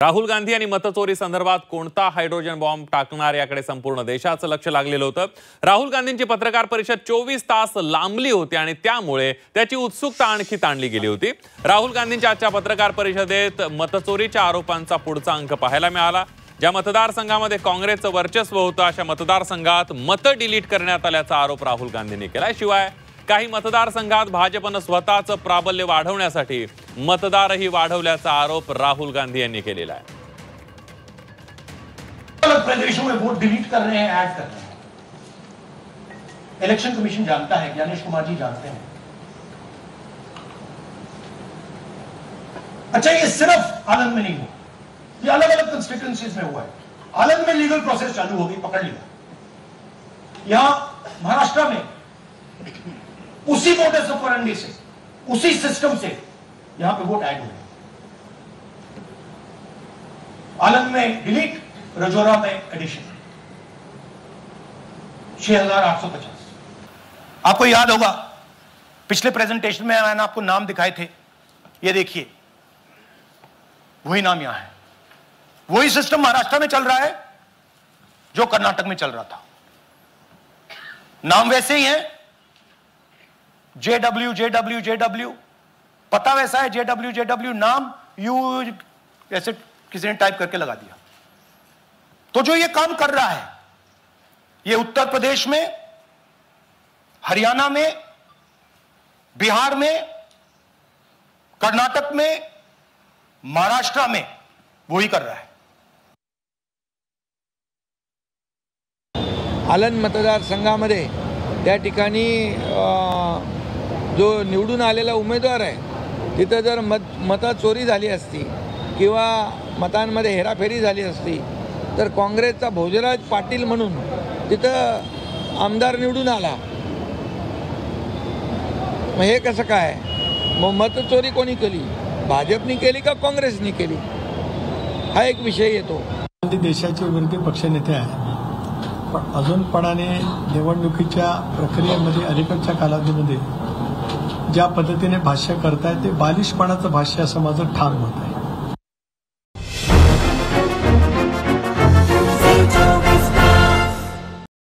राहुल गांधी यांनी मतचोरी संदर्भात कोणता हायड्रोजन बॉम्ब टाकणार याकडे संपूर्ण देशाचं लक्ष लागलेलं होतं। राहुल गांधींची पत्रकार परिषद 24 तास लांबली होती आणि त्यामुळे त्याची उत्सुकता आणखी ताणली गेली होती। राहुल गांधींच्या आजच्या पत्रकार परिषदेत मतचोरीच्या आरोपांचा पुढचा अंक पाहायला मिळाला। ज्या मतदारसंघामध्ये काँग्रेसचं वर्चस्व होतं अशा मतदारसंघात मतं डिलीट करण्यात आल्याचा आरोप राहुल गांधींनी केला। शिवाय काही मतदारसंघात भाजपने स्वतःचं प्राबल्य वाढवण्यासाठी मतदारही वाढवल्याचा आरोप राहुल गांधी यांनी केलेला आहे। अलग प्रदेशों में वोट डिलीट कर रहे हैं, ऐड कर रहे हैं। इलेक्शन कमीशन जानता है, ज्ञानेश कुमार जी जानते हैं। अच्छा, ये सिर्फ आनंद में नहीं हुआ, ये अलग अलग कंस्टिट्यूएंसीज में हुआ है। आनंद में लीगल प्रोसेस चालू हो गई, पकड़ लिया। यहां महाराष्ट्र में उसी वोटर्स ऑपरेंडी से, उसी सिस्टम से यहां पे वोट ऐड हुए। आनंद में डिलीट, रजौरा में एडिशन, 6850। आपको याद होगा पिछले प्रेजेंटेशन में मैंने आपको नाम दिखाए थे, ये देखिए वही नाम यहां है। वही सिस्टम महाराष्ट्र में चल रहा है जो कर्नाटक में चल रहा था। नाम वैसे ही है, JW JW JW, पता वैसा है, JW JW, नाम यू ऐसे किसी ने टाइप करके लगा दिया। तो जो ये काम कर रहा है, ये उत्तर प्रदेश में, हरियाणा में, बिहार में, कर्नाटक में, महाराष्ट्र में वही कर रहा है। आलंद मतदारसंघामध्ये त्या ठिकाणी जो निवडून आलेला उमेदवार आहे तिथं जर मतं चोरी झाली असती किंवा मतांमध्ये हेराफेरी झाली असती तर काँग्रेसचा भोजराज पाटील म्हणून तिथं आमदार निवडून आला। मग हे कसं काय? मग मतचोरी कोणी केली? भाजपने केली का काँग्रेसने केली? हा एक विषय येतो। देशाचे विरोधी पक्षनेते आहेत, पण अजूनपणाने निवडणुकीच्या प्रक्रियेमध्ये अलीकडच्या कालावधीमध्ये ज्या पद्धतीने भाष्य करतायत ते बालिशपणाचं भाष्य असं माझं ठाम मत आहे।